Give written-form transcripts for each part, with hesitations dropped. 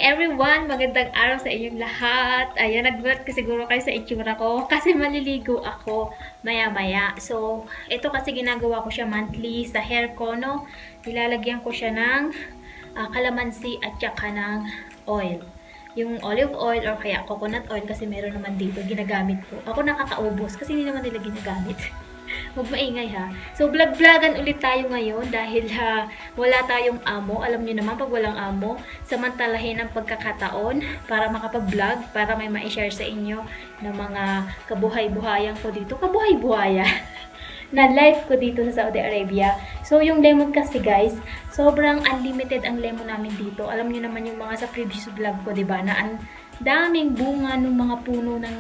everyone! Magandang araw sa inyong lahat. Ayan, nagulat ko siguro kayo sa itsura ko kasi maliligo ako maya-maya. So, ito kasi ginagawa ko siya monthly sa hair ko, no? Nilalagyan ko siya ng kalamansi at saka ng oil. Yung olive oil or kaya coconut oil kasi meron naman dito ginagamit ko. Ako nakakaubos kasi hindi naman nila ginagamit. Huwag maingay ha. So, vlog-vlogan ulit tayo ngayon dahil wala tayong amo. Alam niyo naman pag walang amo, samantalahin ang pagkakataon para makapag-vlog, para may ma-share sa inyo ng mga kabuhay-buhayan ko dito. Kabuhay-buhaya na life ko dito sa Saudi Arabia. So, yung lemon kasi guys, sobrang unlimited ang lemon namin dito. Alam niyo naman yung mga sa previous vlog ko, diba, na ang daming bunga ng mga puno ng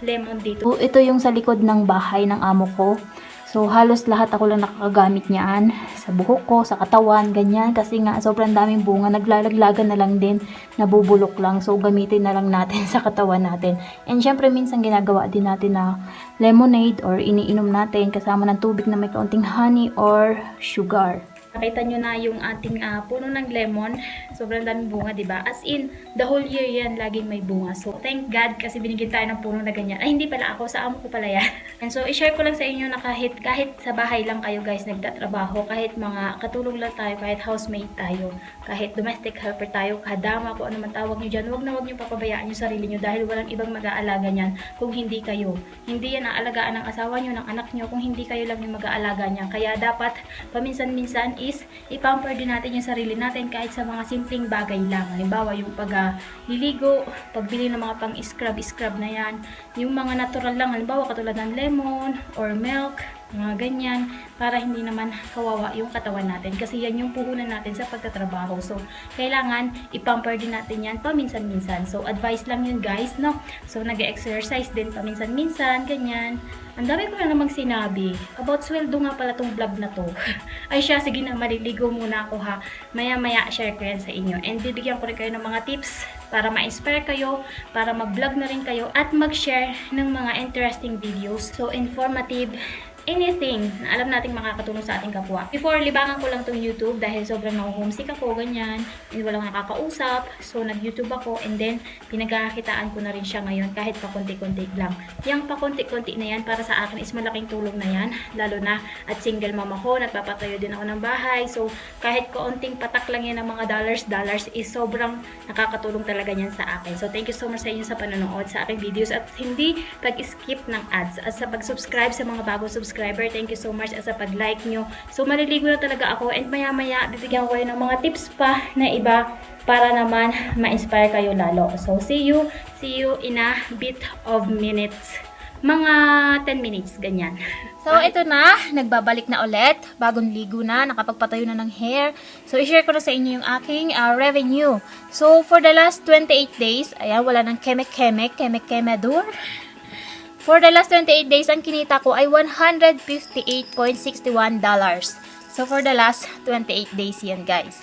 lemon dito. So, ito yung sa likod ng bahay ng amo ko. So, halos lahat ako lang nakakagamit niyan. Sa buhok ko, sa katawan, ganyan. Kasi nga, sobrang daming bunga. Naglalaglagan na lang din. Nabubulok lang. So, gamitin na lang natin sa katawan natin. And syempre, minsan ginagawa din natin na lemonade or iniinom natin kasama ng tubig na may kaunting honey or sugar. Nakita nyo na yung ating puno ng lemon. Sobrang daming bunga, diba? As in, the whole year yan, laging may bunga. So, thank God kasi binigyan tayo ng puno na ganyan. Ay, hindi pala ako. Sa amo ko pala yan. And so, i-share ko lang sa inyo na kahit sa bahay lang kayo guys nagtatrabaho, kahit mga katulong lang tayo, kahit housemate tayo, kahit domestic helper tayo, kadama po, ano man tawag nyo dyan, huwag nyo papabayaan yung sarili nyo dahil walang ibang mag-aalaga nyan kung hindi kayo. Hindi yan ang alagaan ng asawa nyo, ng anak nyo, kung hindi kayo lang yung mag-aalaga nyan. Kaya dapat, paminsan-minsan is i-pamper din natin yung sarili natin kahit sa mga simpleng bagay lang. Halimbawa, yung pagliligo, pagbili ng mga pang-scrub na yan, yung mga natural lang, halimbawa katulad ng lemon or milk, mga ganyan, para hindi naman kawawa yung katawan natin. Kasi yan yung puhunan natin sa pagtatrabaho. So, kailangan i-pamper din natin yan paminsan-minsan. So, advice lang yun guys, no? So, nag-exercise din paminsan-minsan, ganyan. Ang dami ko na namang sinabi. About sweldo nga pala tong vlog na to. Ay siya, sige na, maliligo muna ako ha. Maya-maya share ko yan sa inyo. And bibigyan ko rin kayo ng mga tips para ma-inspire kayo, para mag-vlog na rin kayo, at mag-share ng mga interesting videos. So, informative, anything na alam nating makakatulong sa ating kapwa. Before, libangan ko lang tong YouTube dahil sobrang homesick ako, ganyan. And walang nakakausap. So, nag-YouTube ako and then, pinagkakakitaan ko na rin siya ngayon kahit pakunti-kunti lang. Yung pakunti-kunti na yan, para sa akin is malaking tulong na yan. Lalo na, at single mama ko, nagpapatayo din ako ng bahay. So, kahit kaunting patak lang yan ng mga dollars is sobrang nakakatulong talaga yan sa akin. So, thank you so much sa inyo sa panonood sa aking videos at hindi pag-skip ng ads. At sa pag-subscribe sa mga bagong subscriber, thank you so much at sa pag-like nyo. So, maliligo na talaga ako and maya-maya, bibigyan ko kayo ng mga tips pa na iba para naman ma-inspire kayo lalo. So, see you in a bit of minutes. Mga 10 minutes, ganyan. So, ito na. Nagbabalik na ulit. Bagong ligo na. Nakapagpatayo na ng hair. So, i-share ko na sa inyo yung aking revenue. So, for the last 28 days, ayan, wala nang kemek-kemedur. For the last 28 days, ang kinita ko ay $158.61. So, for the last 28 days yan, guys.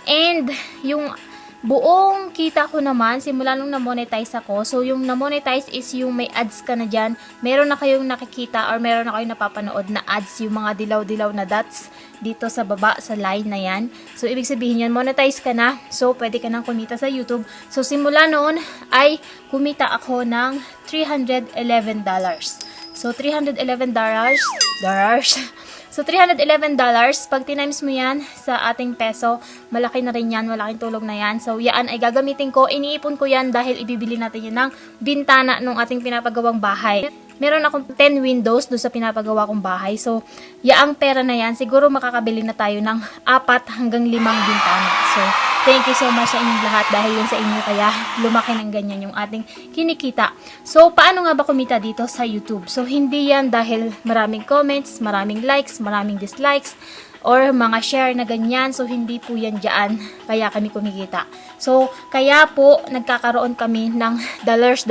And, yung buong kita ko naman, simula nung na-monetize ako, so yung na-monetize is yung may ads ka na dyan, meron na kayong nakikita or meron na kayong napapanood na ads, yung mga dilaw-dilaw na dots dito sa baba, sa line na yan. So, ibig sabihin yan, monetize ka na, so pwede ka nang kumita sa YouTube. So, simula noon ay kumita ako ng $311. So, $311. So, $311, pag tinimes mo yan sa ating peso, malaki na rin yan, malaking tulong na yan. So, yan ay gagamitin ko, iniipon ko yan dahil ibibili natin yan ng bintana ng ating pinapagawang bahay. Meron akong 10 windows doon sa pinapagawa kong bahay. So, yaang pera na yan, siguro makakabili na tayo ng 4 hanggang 5 bintana. So, thank you so much sa inyong lahat dahil yun sa inyo kaya lumaki ng ganyan yung ating kinikita. So, paano nga ba kumita dito sa YouTube? So, hindi yan dahil maraming comments, maraming likes, maraming dislikes, or mga share na ganyan. So, hindi po yan dyan kaya kami kumikita. So, kaya po nagkakaroon kami ng dollars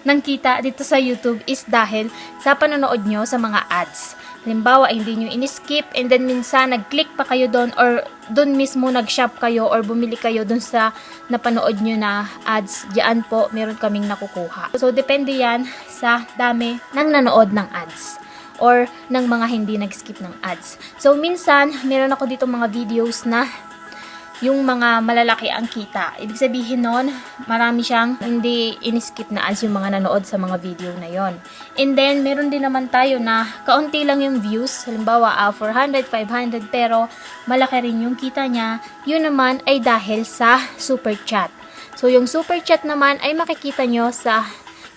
ng kita dito sa YouTube is dahil sa panonood nyo sa mga ads. Halimbawa, hindi nyo in-skip and then minsan nag-click pa kayo doon or doon mismo nag-shop kayo or bumili kayo doon sa napanood nyo na ads. Diyan po, meron kaming nakukuha. So, depende yan sa dami ng nanood ng ads or ng mga hindi nag-skip ng ads. So, minsan, meron ako dito mga videos na yung mga malalaki ang kita. Ibig sabihin nun, marami siyang hindi in-skip na ads yung mga nanood sa mga video na yon. And then, meron din naman tayo na kaunti lang yung views. Halimbawa, 400, 500, pero malaki rin yung kita niya. Yun naman ay dahil sa super chat. So, yung super chat naman ay makikita nyo sa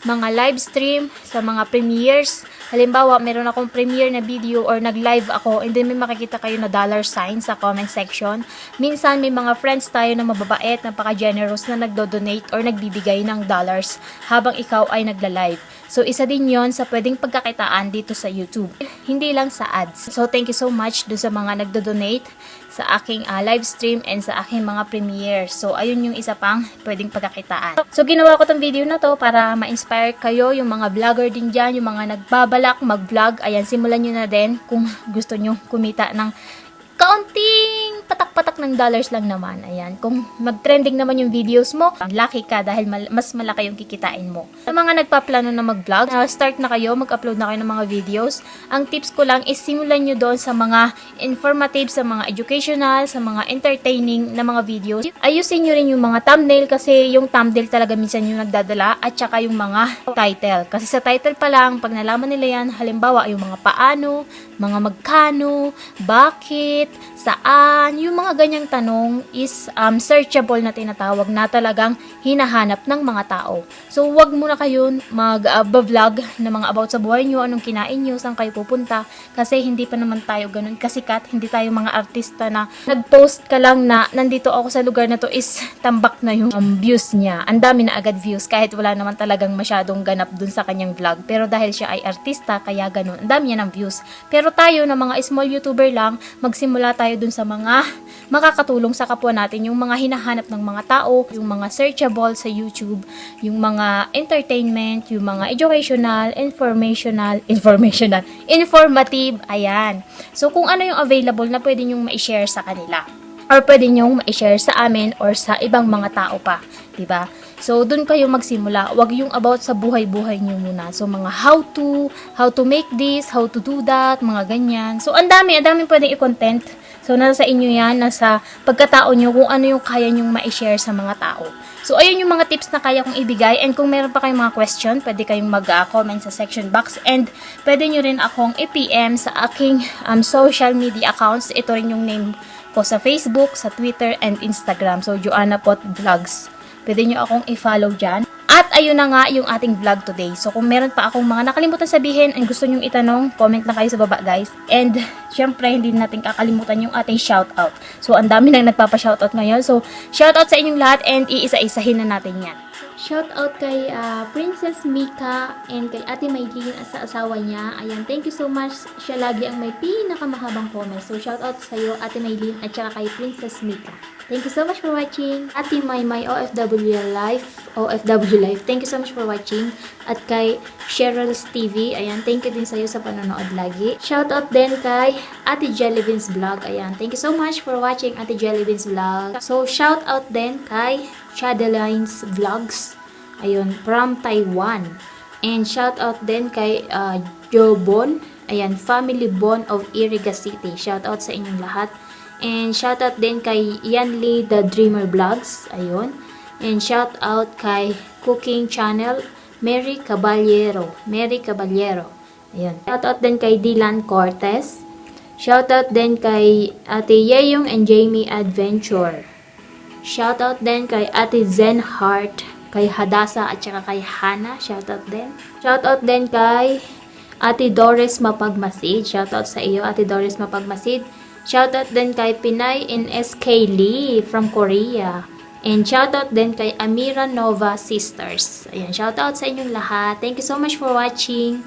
mga live stream, sa mga premieres. Halimbawa, meron akong premiere na video or nag-live ako and then may makikita kayo na $ sa comment section. Minsan, may mga friends tayo na mababait, napaka-generous na nagdo-donate or nagbibigay ng dollars habang ikaw ay nagla-live. So, isa din yon sa pwedeng pagkakitaan dito sa YouTube. Hindi lang sa ads. So, thank you so much do sa mga nagdo-donate sa aking live stream and sa aking mga premiere. So, ayun yung isa pang pwedeng pagkakitaan. So, ginawa ko tong video na to para ma-inspire kayo, yung mga vlogger din dyan, yung mga nagbabalak mag-vlog. Ayan, simulan nyo na din kung gusto nyo kumita ng kaunting patak-patak ng dollars lang naman. Ayan, kung mag-trending naman yung videos mo, lucky ka dahil mas malaki yung kikitain mo. Sa mga nagpaplano na mag-vlog, start na kayo, mag-upload na kayo ng mga videos. Ang tips ko lang is simulan nyo doon sa mga informative, sa mga educational, sa mga entertaining na mga videos. Ayusin nyo rin yung mga thumbnail kasi yung thumbnail talaga minsan yung nagdadala at saka yung mga title. Kasi sa title pa lang, pag nalaman nila yan, halimbawa yung mga paano, mga magkano, bakit, saan, yung mga ganyang tanong is searchable na tinatawag na talagang hinahanap ng mga tao. So, wag muna kayo mag-vlog na mga about sa buhay nyo, anong kinain nyo, saan kayo pupunta, kasi hindi pa naman tayo ganun kasikat, hindi tayo mga artista na nag-post ka lang na nandito ako sa lugar na to is tambak na yung views niya. Ang dami na agad views kahit wala naman talagang masyadong ganap dun sa kanyang vlog. Pero dahil siya ay artista, kaya ganun. Ang dami niya ng views. Pero tayo na mga small YouTuber lang, magsimula tayo dun sa mga makakatulong sa kapwa natin, yung mga hinahanap ng mga tao, yung mga searchable sa YouTube, yung mga entertainment, yung mga educational, informative, ayan. So, kung ano yung available na pwede nyong ma-share sa kanila. Or pwede nyong ma-share sa amin or sa ibang mga tao pa. Diba? So, dun kayo magsimula. Wag yung about sa buhay-buhay nyo muna. So, mga how to make this, how to do that, mga ganyan. So, ang dami pwedeng i-content. So, nasa inyo yan, nasa pagkatao nyo, kung ano yung kaya nyong ma-share sa mga tao. So, ayun yung mga tips na kaya kong ibigay. And kung meron pa kayong mga question, pwede kayong mag-comment sa section box. And pwede nyo rin akong i-PM sa aking social media accounts. Ito rin yung name ko sa Facebook, sa Twitter, and Instagram. So, Joanna Pot Vlogs. Pwede nyo akong i-follow dyan. At ayun na nga yung ating vlog today. So, kung meron pa akong mga nakalimutan sabihin and gusto nyong itanong, comment na kayo sa baba, guys. And, syempre, hindi natin kakalimutan yung ating shoutout. So, ang dami nang nagpapa-shoutout ngayon. So, shoutout sa inyong lahat and iisa-isahin na natin yan. Shoutout kay Princess Mika and kay Ate Maylene sa asawa niya. Ayan, thank you so much. Siya lagi ang may pinakamahabang comment. So, shoutout sa iyo, Ate Maylene, at saka kay Princess Mika. Thank you so much for watching. Ate my OFW Life. Thank you so much for watching. At kay Cheryl's TV. Ayan, thank you din sa iyo sa panonood lagi. Shoutout din kay Ate Jellybeans Vlog. Ayan, thank you so much for watching Ate Jellybeans Vlog. So, shoutout din kay Shadowlines Vlogs. Ayun, from Taiwan. And shoutout din kay Jobon. Ayan, Family Bon of Iriga City. Shoutout sa inyong lahat. And shoutout din kay Yanli the Dreamer Vlogs. Ayun. And shoutout kay Cooking Channel Mary Caballero. Ayun. Shoutout din kay Dylan Cortez. Shoutout din kay Ate Yeyong and Jamie Adventure. Shoutout din kay Ate Zen Heart, kay Hadasa at saka kay Hana. Shoutout din. Shoutout din kay Ate Doris Mapagmasid. Shoutout sa iyo, Ate Doris Mapagmasid. Shoutout din kay Pinay and SK Lee from Korea. And shoutout din kay Amira Nova Sisters. Ayan, shoutout sa inyong lahat. Thank you so much for watching.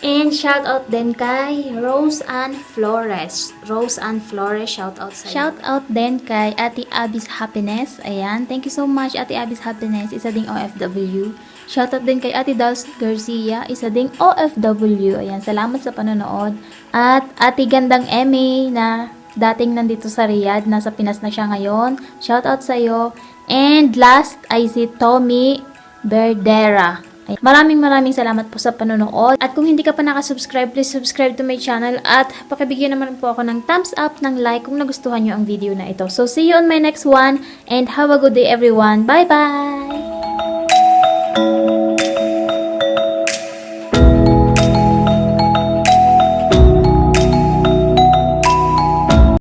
And shoutout din kay Rose Ann Flores. Shoutout sa iyo. Shoutout din kay Ate Abby's Happiness. Ayan, thank you so much Ate Abby's Happiness. Isa ding OFW. Shoutout din kay Ate Dals Garcia. Isa ding OFW. Ayan, salamat sa panonood. At Ate Gandang Emmy na dating nandito sa Riyadh, nasa Pinas na siya ngayon. Shoutout sa iyo. And last ay si Tommy Berdera. Ay, maraming salamat po sa panonood. At kung hindi ka pa nakasubscribe, please subscribe to my channel. At pakibigyan naman po ako ng thumbs up, ng like kung nagustuhan nyo ang video na ito. So, see you on my next one. And have a good day everyone. Bye-bye!